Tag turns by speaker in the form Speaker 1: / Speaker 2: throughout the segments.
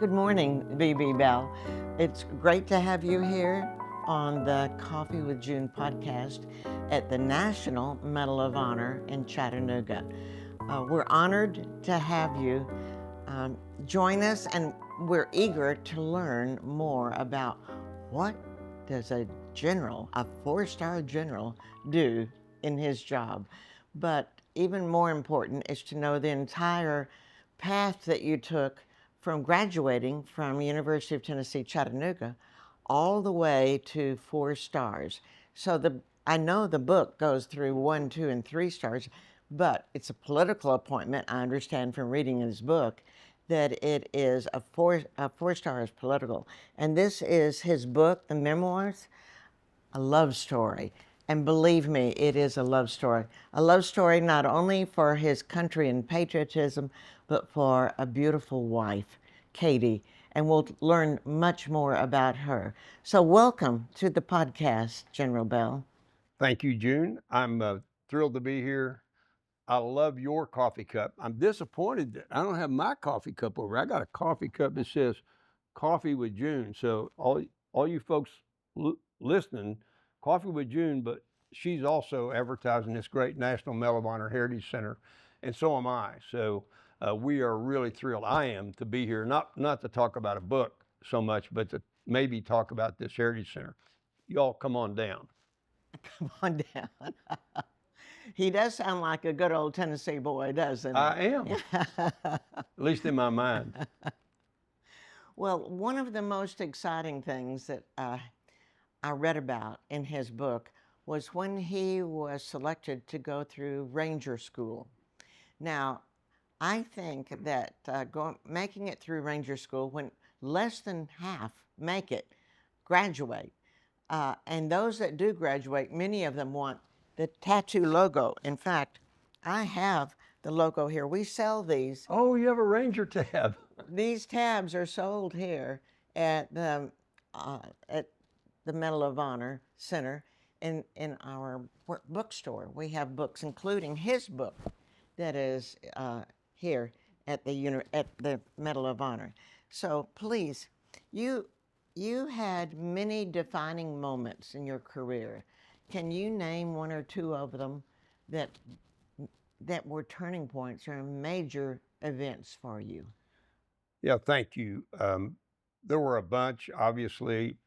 Speaker 1: Good morning, BB Bell. It's great to have you here on the Coffee with June podcast at the National Medal of Honor in Chattanooga. We're honored to have you join us, and we're eager to learn more about what does a general, a four-star general, do in his job. But even more important is to know the entire path that you took from graduating from University of Tennessee, Chattanooga, all the way to 4 stars. So I know the book goes through 1, 2, and 3 stars, but it's a political appointment. I understand from reading his book that it is a 4 stars political. And this is his book, the memoirs, a love story. And believe me, it is a love story. A love story not only for his country and patriotism, but for a beautiful wife, Katie. And we'll learn much more about her. So welcome to the podcast, General Bell.
Speaker 2: Thank you, June. I'm thrilled to be here. I love your coffee cup. I'm disappointed that I don't have my coffee cup over. I got a coffee cup that says Coffee with June. So all you folks listening, Coffee with June, but she's also advertising this great National Medal of Honor Heritage Center, and so am I. So we are really thrilled. I am to be here, not to talk about a book so much, but to maybe talk about this Heritage Center. Y'all come on down.
Speaker 1: Come on down. He does sound like a good old Tennessee boy, doesn't he?
Speaker 2: I am, at least in my mind.
Speaker 1: Well, one of the most exciting things that I read about in his book was when he was selected to go through Ranger School. Now, I think that making it through Ranger School, when less than half make it, graduate, and those that do graduate, many of them want the tattoo logo. In fact, I have the logo here. We sell these.
Speaker 2: Oh, you have a Ranger tab.
Speaker 1: These tabs are sold here at the Medal of Honor Center in our bookstore. We have books, including his book, that is here at the Medal of Honor. So please, you had many defining moments in your career. Can you name 1 or 2 of them that were turning points or major events for you?
Speaker 2: Yeah, thank you. There were a bunch, obviously.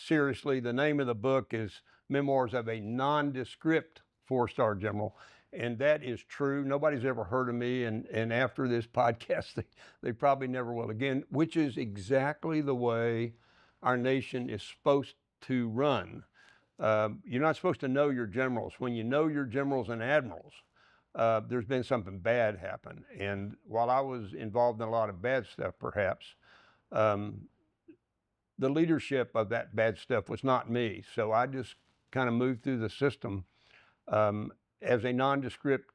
Speaker 2: Seriously, the name of the book is Memoirs of a Nondescript 4-Star General, and that is true. Nobody's ever heard of me, and after this podcast, they probably never will again, which is exactly the way our nation is supposed to run. You're not supposed to know your generals. When you know your generals and admirals, there's been something bad happen. And while I was involved in a lot of bad stuff, perhaps, the leadership of that bad stuff was not me. So I just kind of moved through the system as a nondescript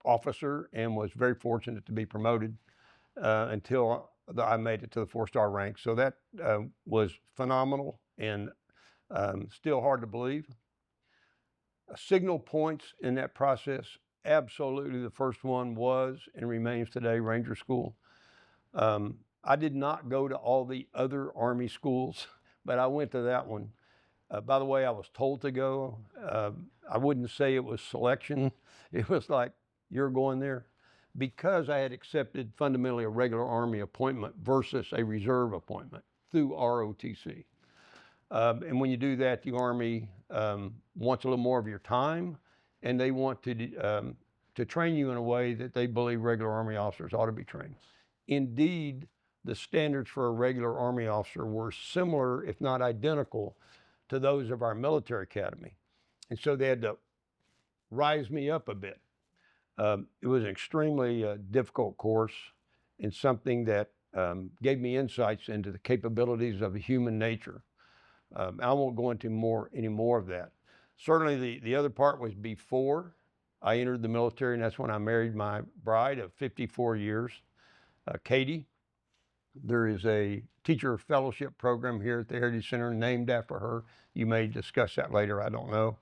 Speaker 2: officer and was very fortunate to be promoted until I made it to the 4-star rank. So that was phenomenal and still hard to believe. Signal points in that process, absolutely the first one was and remains today Ranger School. I did not go to all the other Army schools, but I went to that one. By the way, I was told to go. I wouldn't say it was selection. It was like, you're going there. Because I had accepted fundamentally a regular Army appointment versus a reserve appointment through ROTC. And when you do that, the Army wants a little more of your time, and they want to train you in a way that they believe regular Army officers ought to be trained. Indeed, the standards for a regular Army officer were similar, if not identical, to those of our military academy. And so they had to rise me up a bit. It was an extremely difficult course and something that gave me insights into the capabilities of human nature. I won't go into any more of that. Certainly the other part was before I entered the military, and that's when I married my bride of 54 years, Katie. There is a teacher fellowship program here at the Heritage Center named after her. You may discuss that later, I don't know.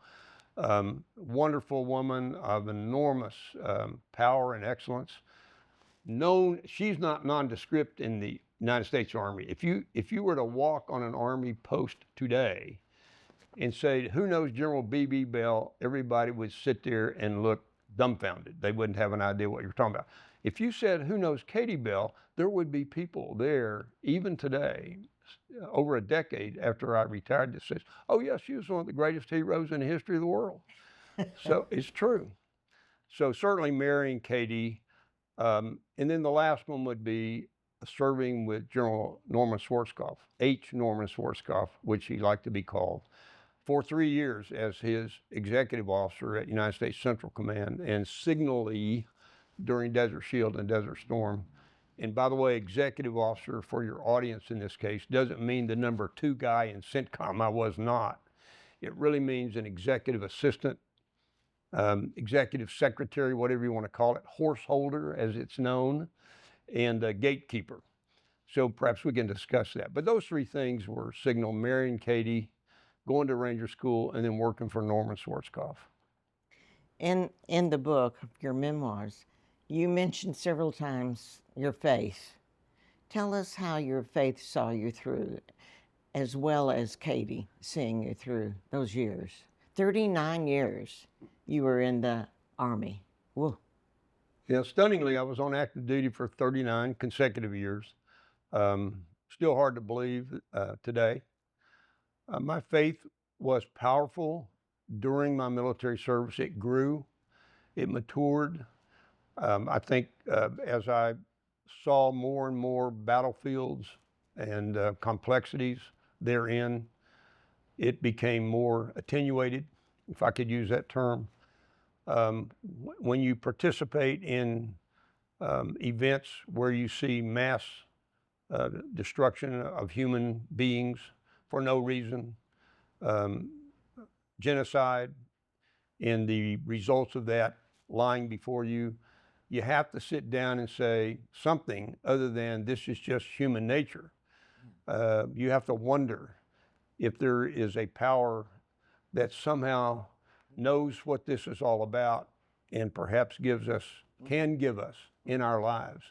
Speaker 2: Wonderful woman of enormous power and excellence. She's not nondescript in the United States Army. If you were to walk on an Army post today and say, who knows General B.B. Bell, everybody would sit there and look dumbfounded. They wouldn't have an idea what you're talking about. If you said, who knows Katie Bell, there would be people there, even today, over a decade after I retired, that says, oh, yes, she was one of the greatest heroes in the history of the world. So it's true. So certainly marrying Katie. And then the last one would be serving with General Norman Schwarzkopf, H. Norman Schwarzkopf, which he liked to be called, for 3 years as his executive officer at United States Central Command and signally during Desert Shield and Desert Storm. And by the way, executive officer for your audience in this case doesn't mean the number 2 guy in CENTCOM. I was not. It really means an executive assistant, executive secretary, whatever you want to call it, horse holder as it's known, and a gatekeeper. So perhaps we can discuss that. But those 3 things were signal: marrying Katie, going to Ranger School, and then working for Norman Schwarzkopf.
Speaker 1: In the book, your memoirs, you mentioned several times your faith. Tell us how your faith saw you through, as well as Katie seeing you through those years. 39 years you were in the Army. Whoa.
Speaker 2: Yeah, stunningly, I was on active duty for 39 consecutive years. Still hard to believe today. My faith was powerful during my military service. It grew, it matured. I think as I saw more and more battlefields and complexities therein, it became more attenuated, if I could use that term. When you participate in events where you see mass destruction of human beings for no reason, genocide, and the results of that lying before you, you have to sit down and say something other than this is just human nature. You have to wonder if there is a power that somehow knows what this is all about and perhaps can give us in our lives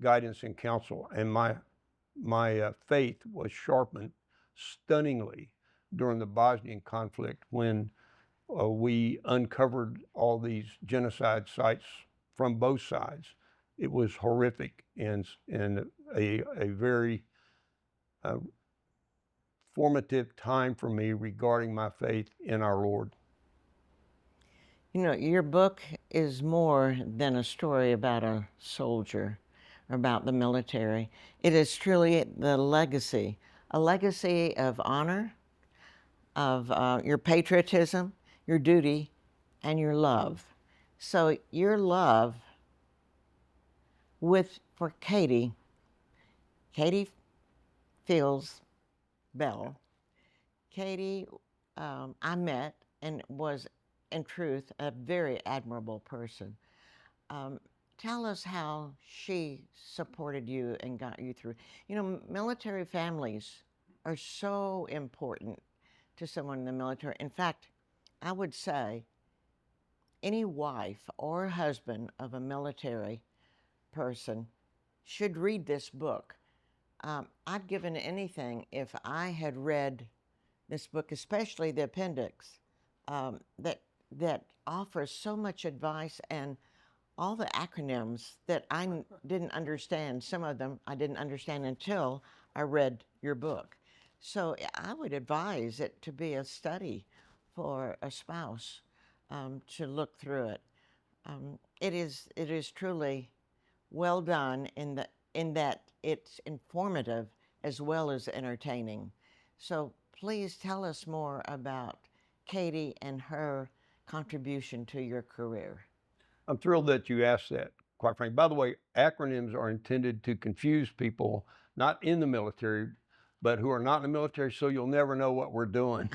Speaker 2: guidance and counsel. And my faith was sharpened stunningly during the Bosnian conflict when we uncovered all these genocide sites from both sides. It was horrific and a very formative time for me regarding my faith in our Lord.
Speaker 1: You know, your book is more than a story about a soldier or about the military. It is truly the legacy, a legacy of honor, of your patriotism, your duty, and your love. So your love for Katie Fields Bell. Katie, I met and was, in truth, a very admirable person. Tell us how she supported you and got you through. You know, military families are so important to someone in the military. In fact, I would say any wife or husband of a military person should read this book. I'd given anything if I had read this book, especially the appendix, that offers so much advice and all the acronyms that I didn't understand. Some of them I didn't understand until I read your book. So I would advise it to be a study for a spouse to look through it. It is truly well done in that it's informative as well as entertaining. So please tell us more about Katie and her contribution to your career.
Speaker 2: I'm thrilled that you asked that, quite frankly. By the way, acronyms are intended to confuse people not in the military, but who are not in the military, so you'll never know what we're doing.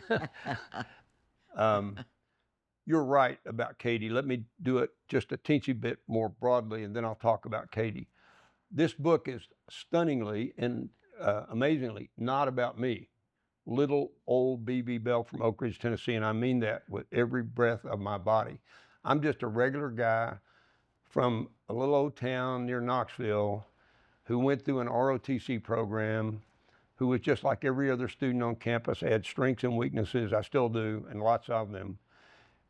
Speaker 2: You're right about Katie. Let me do it just a teensy bit more broadly, and then I'll talk about Katie. This book is stunningly and amazingly not about me. Little old B.B. Bell from Oak Ridge, Tennessee, and I mean that with every breath of my body. I'm just a regular guy from a little old town near Knoxville who went through an ROTC program, who was just like every other student on campus. I had strengths and weaknesses, I still do, and lots of them.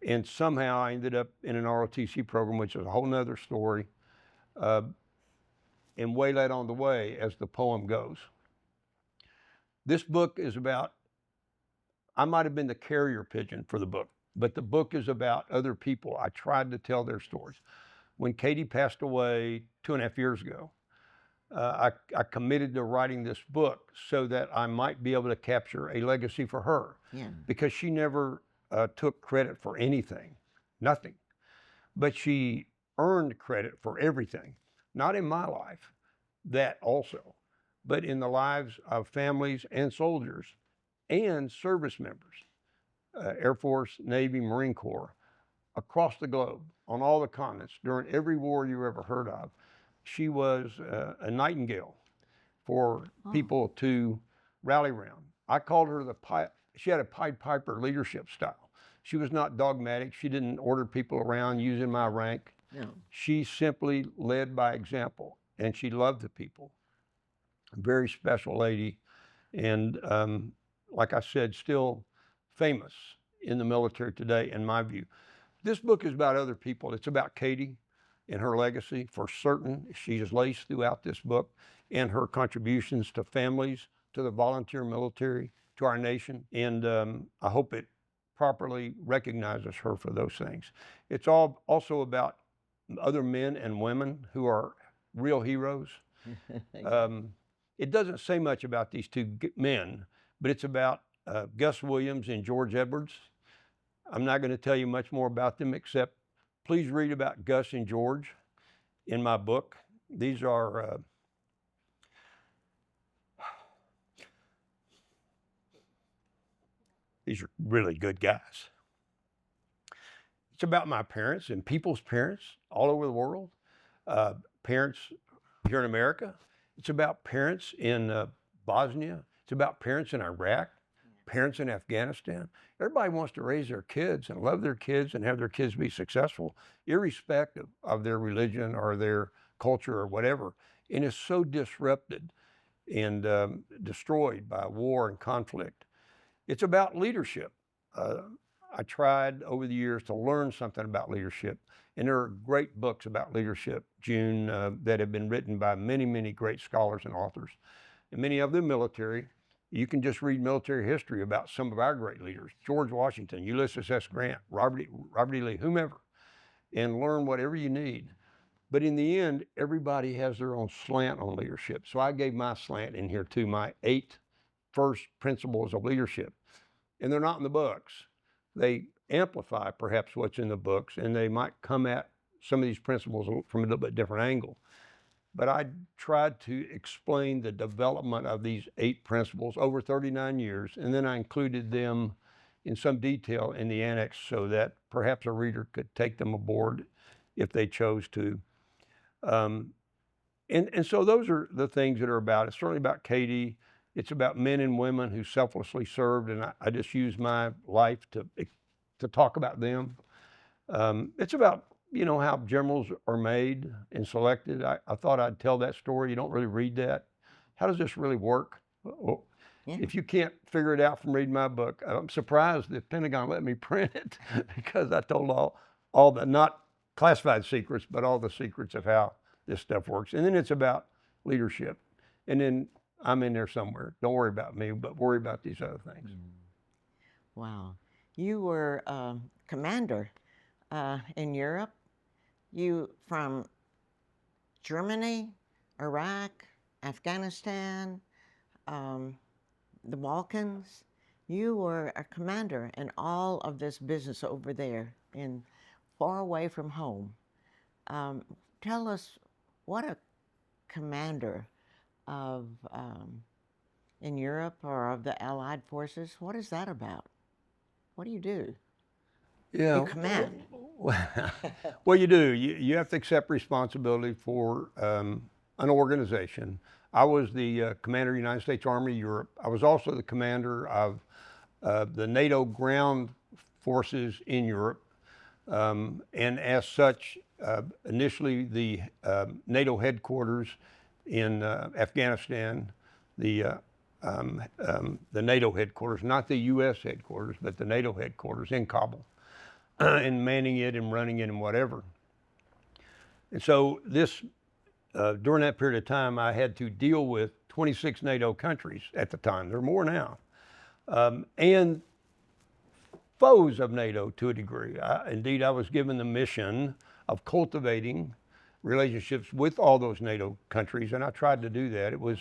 Speaker 2: And somehow I ended up in an ROTC program, which is a whole nother story, and waylaid on the way, as the poem goes. This book is about, I might have been the carrier pigeon for the book, but the book is about other people. I tried to tell their stories. When Katie passed away 2.5 years ago, I committed to writing this book so that I might be able to capture a legacy for her.
Speaker 1: Yeah.
Speaker 2: Because she never took credit for anything, nothing. But she earned credit for everything, not in my life, that also, but in the lives of families and soldiers and service members, Air Force, Navy, Marine Corps, across the globe, on all the continents, during every war you ever heard of. She was a nightingale for people to rally around. I called her she had a Pied Piper leadership style. She was not dogmatic. She didn't order people around using my rank.
Speaker 1: No.
Speaker 2: She simply led by example, and she loved the people. A very special lady, and like I said, still famous in the military today, in my view. This book is about other people. It's about Katie and her legacy, for certain. She is laced throughout this book, and her contributions to families, to the volunteer military, to our nation, and I hope it properly recognizes her for those things. It's also about other men and women who are real heroes. It doesn't say much about these two men, but it's about Gus Williams and George Edwards. I'm not going to tell you much more about them, except please read about Gus and George in my book. These are really good guys. It's about my parents and people's parents all over the world, parents here in America. It's about parents in Bosnia. It's about parents in Iraq, parents in Afghanistan. Everybody wants to raise their kids and love their kids and have their kids be successful, irrespective of their religion or their culture or whatever. And it's so disrupted and destroyed by war and conflict. It's about leadership. I tried over the years to learn something about leadership, and there are great books about leadership, June, that have been written by many, many great scholars and authors, and many of them military. You can just read military history about some of our great leaders, George Washington, Ulysses S. Grant, Robert E. Lee, whomever, and learn whatever you need. But in the end, everybody has their own slant on leadership. So I gave my slant in here too, my 8 first principles of leadership. And they're not in the books. They amplify perhaps what's in the books, and they might come at some of these principles from a little bit different angle. But I tried to explain the development of these 8 principles over 39 years, and then I included them in some detail in the annex so that perhaps a reader could take them aboard if they chose to. And so those are the things that are about. It's certainly about Katie. It's about men and women who selflessly served, and I just use my life to talk about them. It's about, how generals are made and selected. I thought I'd tell that story. You don't really read that. How does this really work? Well,
Speaker 1: Yeah.
Speaker 2: if you can't figure it out from reading my book, I'm surprised the Pentagon let me print it because I told all the not classified secrets, but all the secrets of how this stuff works. And then it's about leadership. And then I'm in there somewhere. Don't worry about me, but worry about these other things.
Speaker 1: Wow. You were commander in Europe. You from Germany, Iraq, Afghanistan, the Balkans. You were a commander in all of this business over there in far away from home. Tell us what a commander of in Europe or of the Allied forces, what is that about? What do you do?
Speaker 2: Yeah.
Speaker 1: You command.
Speaker 2: Well, you do. You have to accept responsibility for an organization. I was the commander of the United States Army Europe. I was also the commander of the NATO ground forces in Europe. And as such, initially the NATO headquarters in Afghanistan, the NATO headquarters, not the U.S. headquarters, but the NATO headquarters in Kabul, and manning it and running it and whatever. And so during that period of time, I had to deal with 26 NATO countries at the time. There are more now. And foes of NATO to a degree. Indeed, I was given the mission of cultivating relationships with all those NATO countries, and I tried to do that. It was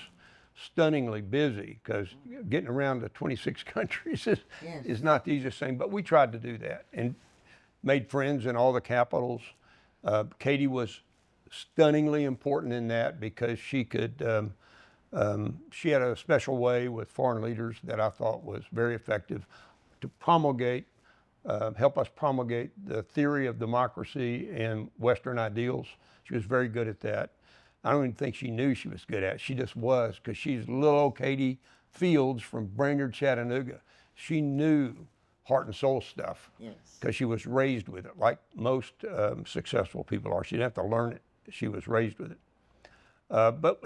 Speaker 2: stunningly busy because getting around to 26 countries is not the easiest thing, but we tried to do that and made friends in all the capitals. Katie was stunningly important in that because she could, she had a special way with foreign leaders that I thought was very effective to promulgate, help us promulgate the theory of democracy and Western ideals. She was very good at that. I don't even think she knew she was good at it. She just was, because she's little old Katie Fields from Brainerd, Chattanooga. She knew heart and soul stuff because she was raised with it, like most successful people are. She didn't have to learn it. She was raised with it.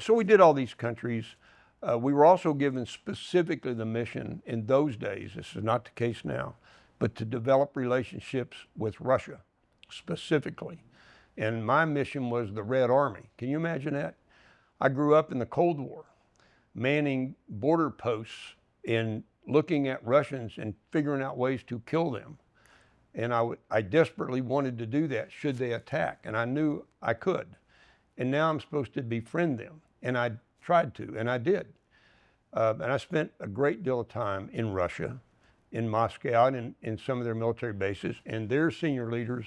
Speaker 2: So we did all these countries. We were also given specifically the mission in those days, this is not the case now, but to develop relationships with Russia specifically. And my mission was the Red Army. Can you imagine that? I grew up in the Cold War, manning border posts and looking at Russians and figuring out ways to kill them. And I desperately wanted to do that should they attack, and I knew I could. And now I'm supposed to befriend them, and I tried to, and I did. And I spent a great deal of time in Russia, in Moscow, and in some of their military bases, and their senior leaders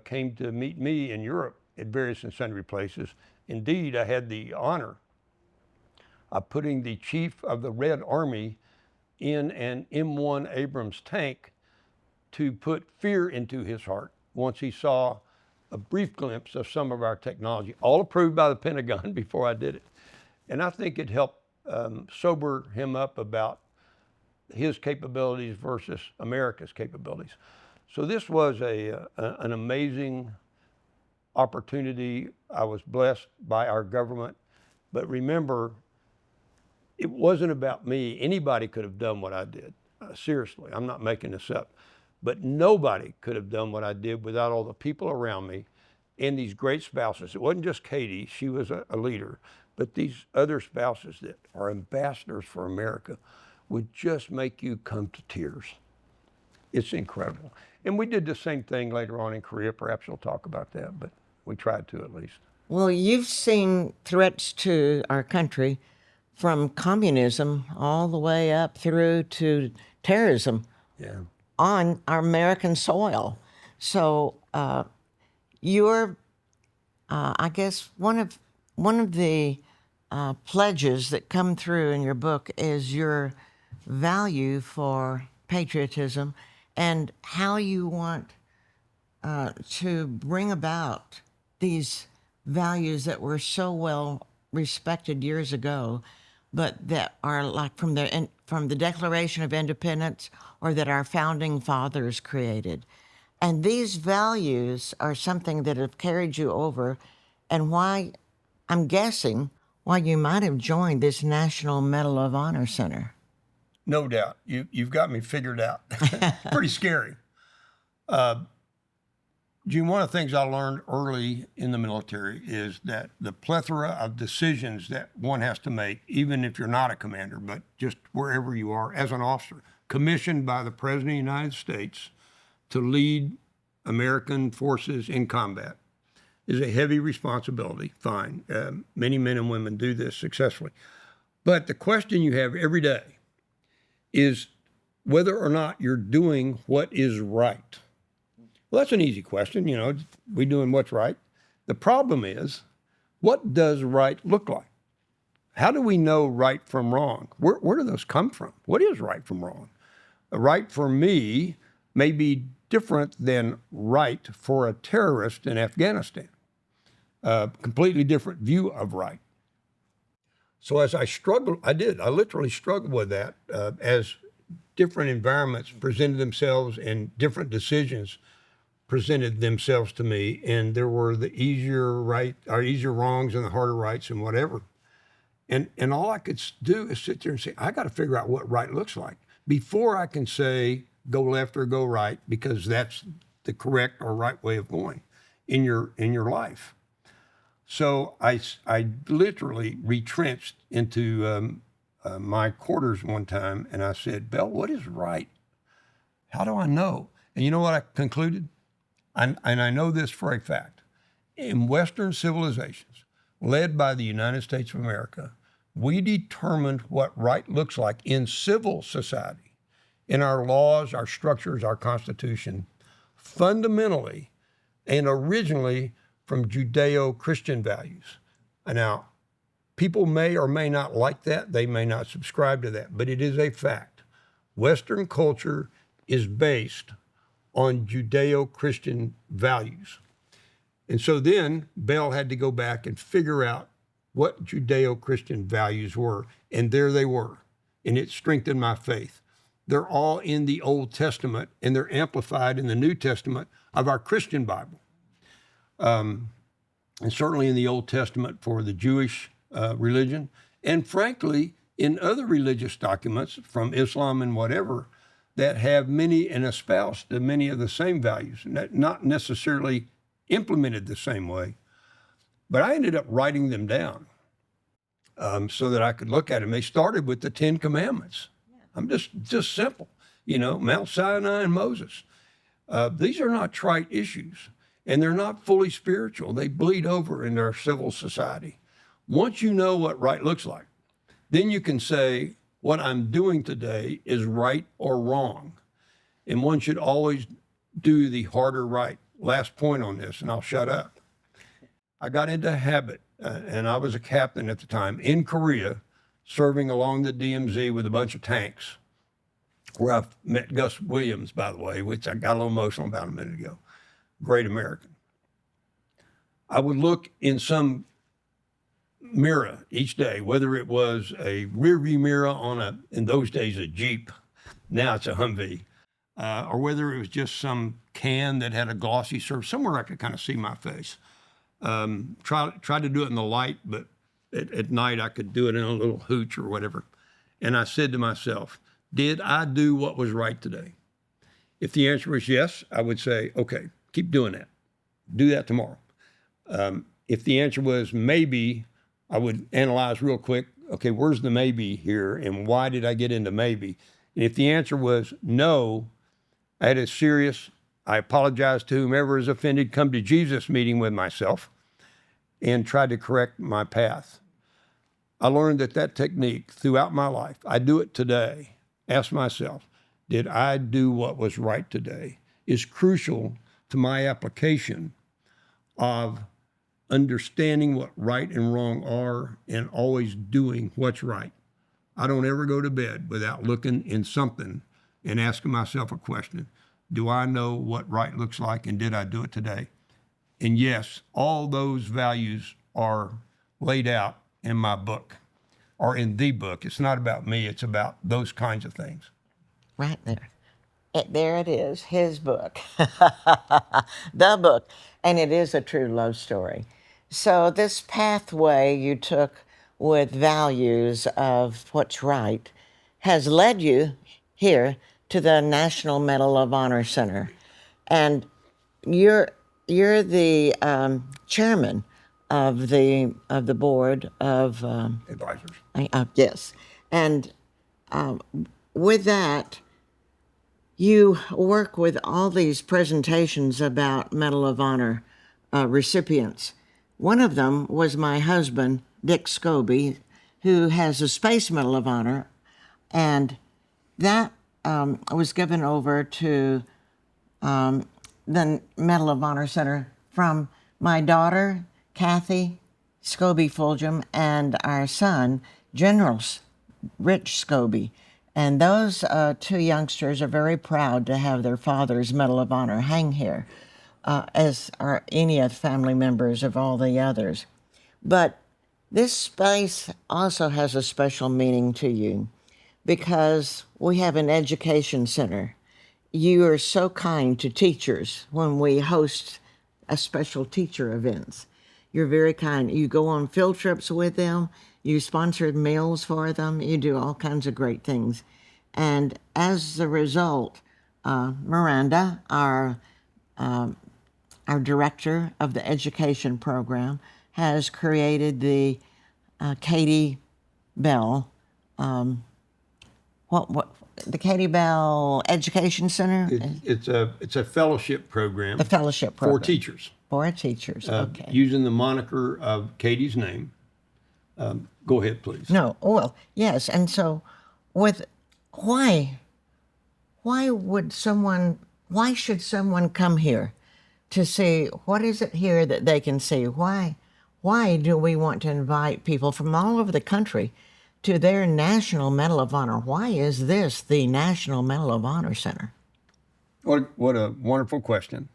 Speaker 2: came to meet me in Europe at various and sundry places. Indeed, I had the honor of putting the chief of the Red Army in an M1 Abrams tank to put fear into his heart once he saw a brief glimpse of some of our technology, all approved by the Pentagon before I did it. And I think it helped sober him up about his capabilities versus America's capabilities. So this was an amazing opportunity. I was blessed by our government, but remember, it wasn't about me. Anybody could have done what I did. Seriously, I'm not making this up. But nobody could have done what I did without all the people around me and these great spouses. It wasn't just Katie, she was a leader, but these other spouses that are ambassadors for America would just make you come to tears. It's incredible. And we did the same thing later on in Korea. Perhaps you'll talk about that, but we tried to at least.
Speaker 1: Well, you've seen threats to our country from communism all the way up through to terrorism on our American soil. So you're, I guess, one of the pledges that come through in your book is your value for patriotism and how you want to bring about these values that were so well respected years ago, but that are like from the Declaration of Independence or that our founding fathers created. And these values are something that have carried you over, and why, I'm guessing, why you might have joined this National Medal of Honor Center.
Speaker 2: No doubt. You've got me figured out. Pretty scary. Gene, one of the things I learned early in the military is that the plethora of decisions that one has to make, even if you're not a commander, but just wherever you are as an officer, commissioned by the President of the United States to lead American forces in combat, is a heavy responsibility. Fine. Many men and women do this successfully. But the question you have every day is whether or not you're doing what is right. Well, that's an easy question. You know, we doing what's right. The problem is, what does right look like? How do we know right from wrong? Where do those come from? What is right from wrong? Right for me may be different than right for a terrorist in Afghanistan. Completely different view of right. So as I struggled, I literally struggled with that as different environments presented themselves and different decisions presented themselves to me, and there were the easier wrongs and the harder rights and whatever. And all I could do is sit there and say, I got to figure out what right looks like before I can say go left or go right, because that's the correct or right way of going in your life. So I literally retrenched into my quarters one time, and I said, Belle, what is right? How do I know? And you know what I concluded? And I know this for a fact. In Western civilizations, led by the United States of America, we determined what right looks like in civil society, in our laws, our structures, our Constitution, fundamentally and originally from Judeo-Christian values. Now, people may or may not like that. They may not subscribe to that, but it is a fact. Western culture is based on Judeo-Christian values. And so then Bell had to go back and figure out what Judeo-Christian values were, and there they were, and it strengthened my faith. They're all in the Old Testament, and they're amplified in the New Testament of our Christian Bible. And certainly in the Old Testament for the Jewish religion, and frankly, in other religious documents from Islam and whatever, that have many and espouse many of the same values, not necessarily implemented the same way. But I ended up writing them down so that I could look at them. They started with the 10 Commandments. I'm just simple, Mount Sinai and Moses. These are not trite issues, and they're not fully spiritual. They bleed over in our civil society. Once you know what right looks like, then you can say, what I'm doing today is right or wrong. And one should always do the harder right. Last point on this, and I'll shut up. I got into a habit, and I was a captain at the time in Korea, serving along the DMZ with a bunch of tanks, where I met Gus Williams, by the way, which I got a little emotional about a minute ago. Great American. I would look in some mirror each day, whether it was a rearview mirror on in those days, a Jeep, now it's a Humvee, or whether it was just some can that had a glossy surface, somewhere I could kind of see my face. Try to do it in the light, but at night I could do it in a little hooch or whatever. And I said to myself, did I do what was right today? If the answer was yes, I would say, okay, keep doing that. Do that tomorrow. If the answer was maybe, I would analyze real quick, okay, where's the maybe here and why did I get into maybe? And if the answer was no, I had a serious, I apologized to whomever is offended, come to Jesus meeting with myself and tried to correct my path. I learned that technique throughout my life. I do it today. Ask myself, did I do what was right today? Is crucial to my application of understanding what right and wrong are and always doing what's right. I don't ever go to bed without looking in something and asking myself a question. Do I know what right looks like, and did I do it today? And yes, all those values are laid out in my book, or in the book. It's not about me, it's about those kinds of things.
Speaker 1: Right there. There it is, his book, the book, and it is a true love story. So this pathway you took with values of what's right has led you here to the National Medal of Honor Center, and you're the chairman of the board of
Speaker 2: Advisors.
Speaker 1: Yes, and with that, you work with all these presentations about Medal of Honor recipients. One of them was my husband, Dick Scobee, who has a Space Medal of Honor, and that was given over to the Medal of Honor Center from my daughter, Kathy Scobee Fulgham, and our son, General Rich Scobee. And those two youngsters are very proud to have their father's Medal of Honor hang here, as are any of the family members of all the others. But this space also has a special meaning to you because we have an education center you are so kind to teachers when we host a special teacher events. You're very kind. You go on field trips with them. You sponsored meals for them. You do all kinds of great things. And as a result, Miranda, our director of the education program, has created the Katie Bell, what the Katie Bell Education Center,
Speaker 2: It's a fellowship program
Speaker 1: the fellowship
Speaker 2: for
Speaker 1: program
Speaker 2: teachers,
Speaker 1: for teachers. Okay.
Speaker 2: using the moniker of Katie's name. Go ahead, please.
Speaker 1: No, well, yes, and so with why would someone why should someone come here to see what is it here that they can see? Why do we want to invite people from all over the country to their National Medal of Honor? Why is this the National Medal of Honor Center?
Speaker 2: What a wonderful question.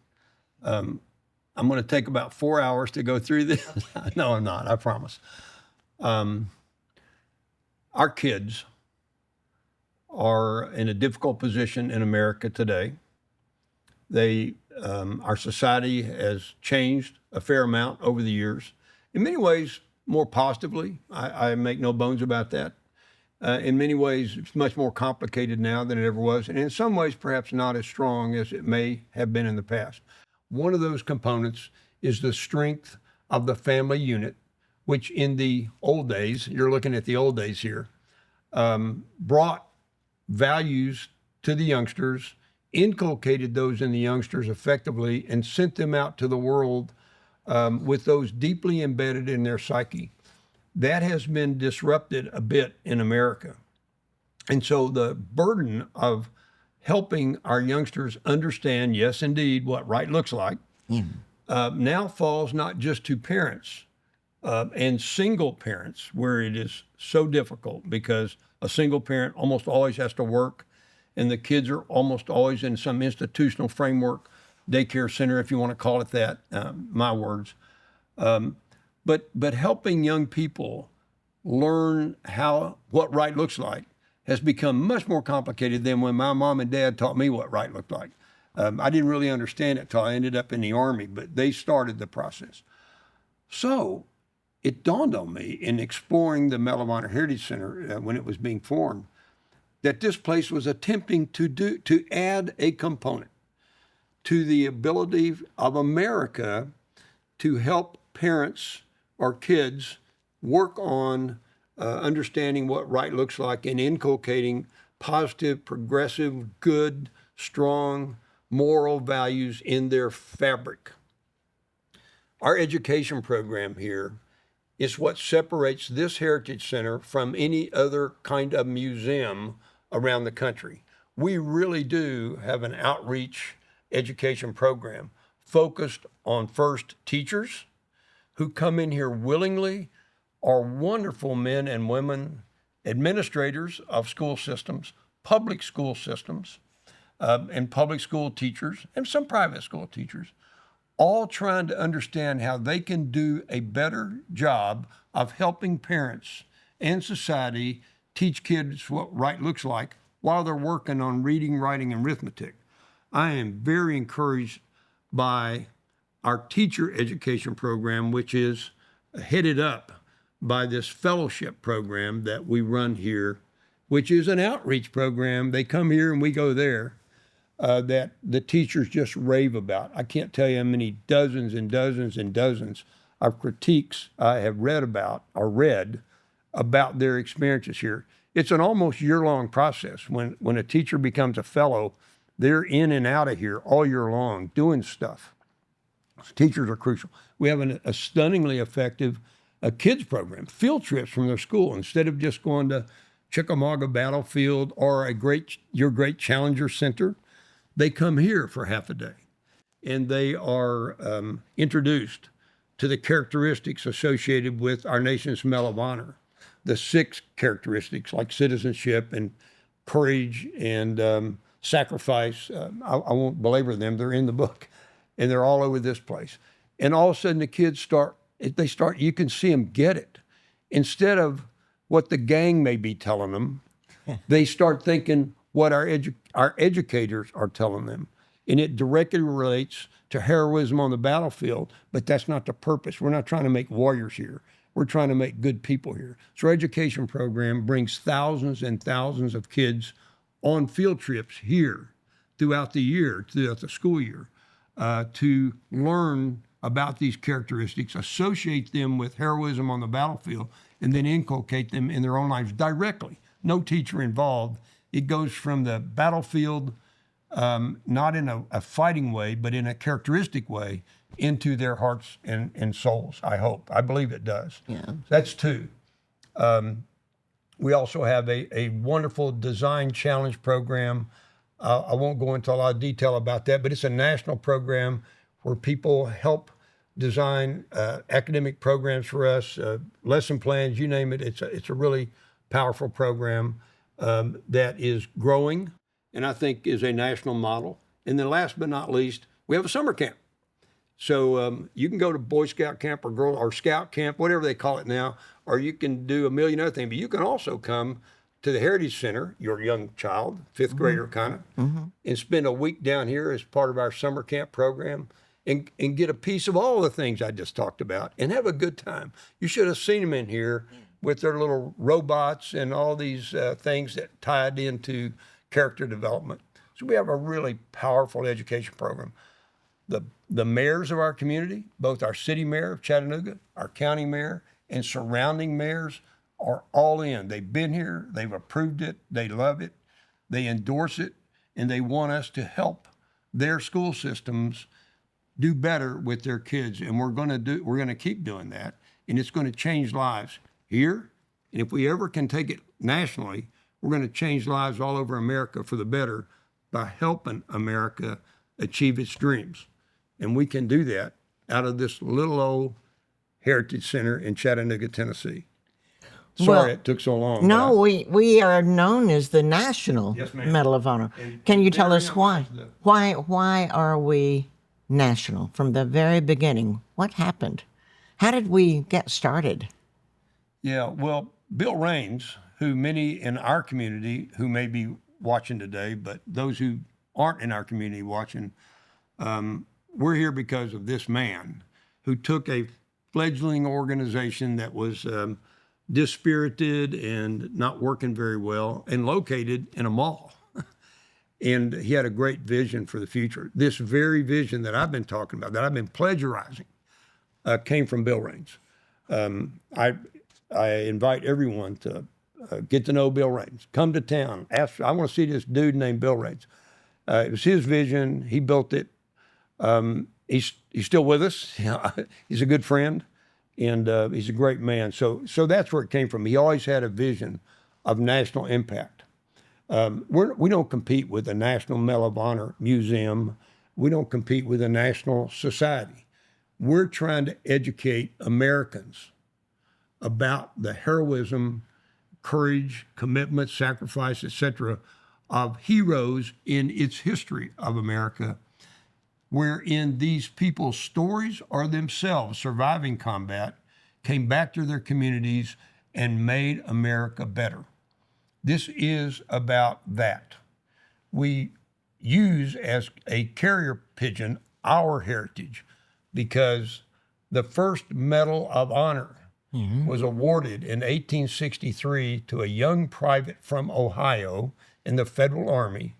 Speaker 2: I'm going to take about 4 hours to go through this. No, I'm not. I promise. Our kids are in a difficult position in America today. Our society has changed a fair amount over the years. In many ways, more positively. I make no bones about that. In many ways, it's much more complicated now than it ever was, and in some ways, perhaps not as strong as it may have been in the past. One of those components is the strength of the family unit, which in the old days, you're looking at the old days here, brought values to the youngsters, inculcated those in the youngsters effectively, and sent them out to the world with those deeply embedded in their psyche. That has been disrupted a bit in America. And so the burden of helping our youngsters understand, yes, indeed, what right looks like, now falls not just to parents and single parents, where it is so difficult because a single parent almost always has to work, and the kids are almost always in some institutional framework, daycare center, if you want to call it that, my words. But helping young people learn what right looks like has become much more complicated than when my mom and dad taught me what right looked like. I didn't really understand it till I ended up in the Army, but they started the process. So it dawned on me in exploring the Medal of Honor Heritage Center when it was being formed that this place was attempting to add a component to the ability of America to help parents or kids work on understanding what right looks like and inculcating positive, progressive, good, strong, moral values in their fabric. Our education program here is what separates this Heritage Center from any other kind of museum around the country. We really do have an outreach education program focused on first teachers who come in here willingly, are wonderful men and women, administrators of school systems, public school systems, and public school teachers, and some private school teachers, all trying to understand how they can do a better job of helping parents and society teach kids what right looks like while they're working on reading, writing, and arithmetic. I am very encouraged by our teacher education program, which is headed up by this fellowship program that we run here, which is an outreach program. They come here and we go there, that the teachers just rave about. I can't tell you how many dozens and dozens and dozens of critiques I have read about their experiences here. It's an almost year-long process. When a teacher becomes a fellow, they're in and out of here all year long doing stuff. Teachers are crucial. We have a stunningly effective kids program, field trips from their school. Instead of just going to Chickamauga Battlefield or your great Challenger Center, they come here for half a day, and they are introduced to the characteristics associated with our nation's Medal of Honor, the 6 characteristics like citizenship and courage and sacrifice. I won't belabor them. They're in the book, and they're all over this place. And all of a sudden the kids you can see them get it. Instead of what the gang may be telling them, they start thinking, what our educators are telling them. And it directly relates to heroism on the battlefield, but that's not the purpose. We're not trying to make warriors here. We're trying to make good people here. So our education program brings thousands and thousands of kids on field trips here throughout the year, throughout the school year, to learn about these characteristics, associate them with heroism on the battlefield, and then inculcate them in their own lives directly. No teacher involved. It goes from the battlefield, not in a fighting way, but in a characteristic way, into their hearts and souls, I hope. I believe it does.
Speaker 1: Yeah.
Speaker 2: That's two. We also have a wonderful design challenge program. I won't go into a lot of detail about that, but it's a national program where people help design academic programs for us, lesson plans, you name it. It's a really powerful program that is growing and I think is a national model. And then last but not least, we have a summer camp. So you can go to Boy Scout camp or Scout camp, whatever they call it now, or you can do a million other things. But you can also come to the Heritage Center, your young child, fifth grader kind of, and spend a week down here as part of our summer camp program and get a piece of all the things I just talked about and have a good time. You should have seen them in here with their little robots and all these things that tied into character development. So we have a really powerful education program. The mayors of our community, both our city mayor of Chattanooga, our county mayor, and surrounding mayors are all in. They've been here, they've approved it, they love it, they endorse it, and they want us to help their school systems do better with their kids. And we're gonna keep doing that, and it's gonna change lives here. And if we ever can take it nationally, we're gonna change lives all over America for the better by helping America achieve its dreams. And we can do that out of this little old Heritage Center in Chattanooga, Tennessee. Sorry it took so long.
Speaker 1: No, we are known as the National Medal of Honor. Can you tell us why? Why are we national from the very beginning? What happened? How did we get started?
Speaker 2: Yeah, well, Bill Raines, who many in our community who may be watching today, but those who aren't in our community watching, we're here because of this man who took a fledgling organization that was dispirited and not working very well and located in a mall. And he had a great vision for the future. This very vision that I've been talking about, that I've been plagiarizing, came from Bill Raines. I invite everyone to get to know Bill Raines. Come to town. I want to see this dude named Bill Raines. It was his vision. He built it. He's still with us. He's a good friend, and he's a great man. So that's where it came from. He always had a vision of national impact. We don't compete with the National Medal of Honor Museum. We don't compete with the National Society. We're trying to educate Americans about the heroism, courage, commitment, sacrifice, etc., of heroes in its history of America, wherein these people's stories are themselves surviving combat, came back to their communities, and made America better. This is about that. We use as a carrier pigeon our heritage because the first Medal of Honor was awarded in 1863 to a young private from Ohio in the Federal Army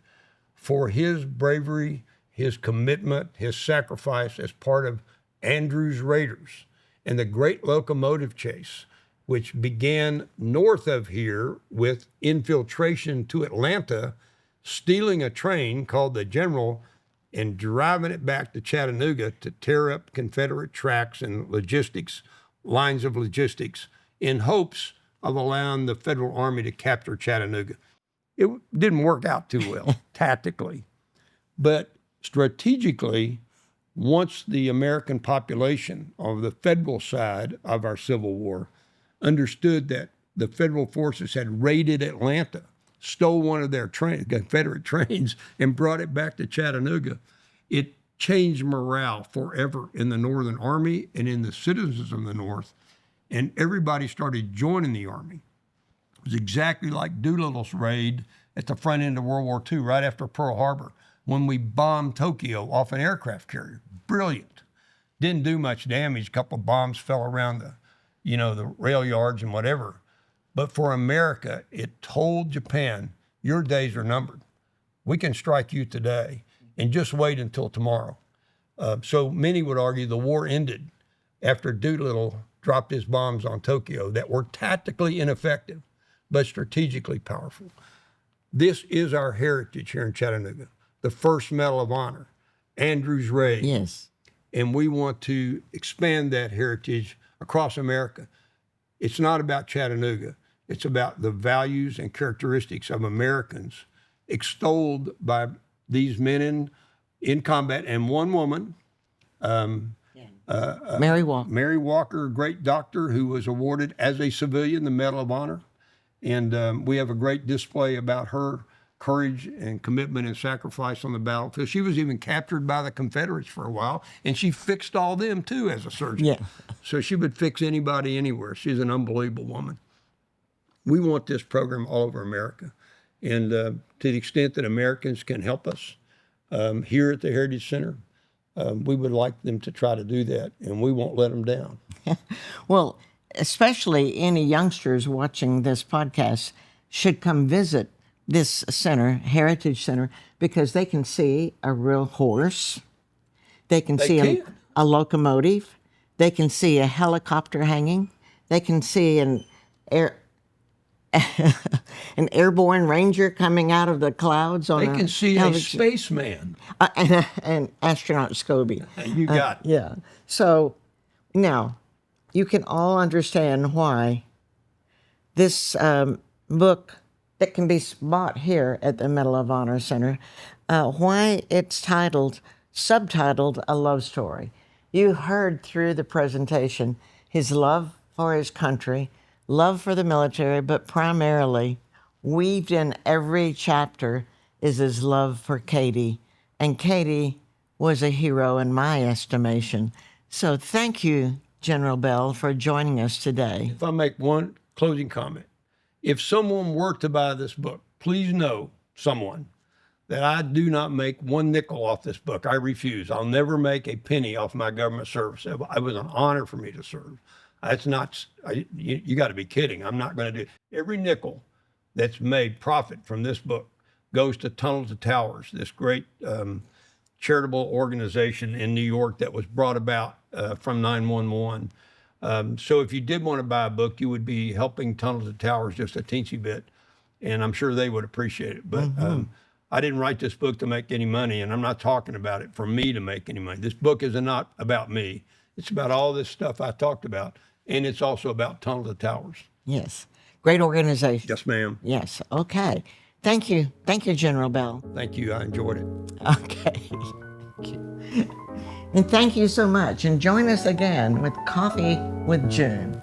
Speaker 2: for his bravery, his commitment, his sacrifice as part of Andrews Raiders and the great locomotive chase, which began north of here with infiltration to Atlanta, stealing a train called the General and driving it back to Chattanooga to tear up Confederate tracks and lines of logistics in hopes of allowing the Federal Army to capture Chattanooga. It didn't work out too well tactically, but strategically, once the American population of the federal side of our Civil War understood that the federal forces had raided Atlanta, stole one of their Confederate trains, and brought it back to Chattanooga, it changed morale forever in the Northern Army and in the citizens of the North, and everybody started joining the Army. It was exactly like Doolittle's raid at the front end of World War II, right after Pearl Harbor, when we bombed Tokyo off an aircraft carrier. Brilliant. Didn't do much damage. A couple of bombs fell around the rail yards and whatever. But for America, it told Japan, your days are numbered. We can strike you today and just wait until tomorrow. So many would argue the war ended after Doolittle dropped his bombs on Tokyo that were tactically ineffective, but strategically powerful. This is our heritage here in Chattanooga, the first Medal of Honor, Andrews Raid.
Speaker 1: Yes.
Speaker 2: And we want to expand that heritage across America. It's not about Chattanooga. It's about the values and characteristics of Americans extolled by these men in combat, and one woman,
Speaker 1: Mary Walker.
Speaker 2: Mary Walker, a great doctor who was awarded as a civilian the Medal of Honor. And we have a great display about her courage and commitment and sacrifice on the battlefield. She was even captured by the Confederates for a while, and she fixed all them too as a surgeon.
Speaker 1: Yeah.
Speaker 2: So she would fix anybody anywhere. She's an unbelievable woman. We want this program all over America. And to the extent that Americans can help us here at the Heritage Center, we would like them to try to do that, and we won't let them down.
Speaker 1: Well, especially any youngsters watching this podcast should come visit this center, Heritage Center, because they can see a real horse. They can see a locomotive. They can see a helicopter hanging. They can see an airborne ranger coming out of the clouds on
Speaker 2: They can see a spaceman.
Speaker 1: and astronaut Scobee.
Speaker 2: You got it.
Speaker 1: Yeah. So now you can all understand why this book that can be bought here at the Medal of Honor Center, why it's subtitled A Love Story. You heard through the presentation his love for his country, love for the military, but primarily weaved in every chapter is his love for Katie. And Katie was a hero in my estimation. So thank you, General Bell, for joining us today.
Speaker 2: If I make one closing comment, if someone were to buy this book, please know, someone, that I do not make one nickel off this book. I refuse. I'll never make a penny off my government service. It was an honor for me to serve. That's not, you got to be kidding. I'm not going to do it. Every nickel that's made profit from this book goes to Tunnel to Towers, this great charitable organization in New York that was brought about from 9/11. So if you did want to buy a book, you would be helping Tunnel to Towers just a teensy bit, and I'm sure they would appreciate it. But I didn't write this book to make any money, and I'm not talking about it for me to make any money. This book is not about me. It's about all this stuff I talked about, and it's also about Tunnel to Towers.
Speaker 1: Yes. Great organization.
Speaker 2: Yes, ma'am.
Speaker 1: Yes. Okay. Thank you. Thank you, General Bell.
Speaker 2: Thank you. I enjoyed it.
Speaker 1: Okay. Thank you. And thank you so much. And join us again with Coffee with June.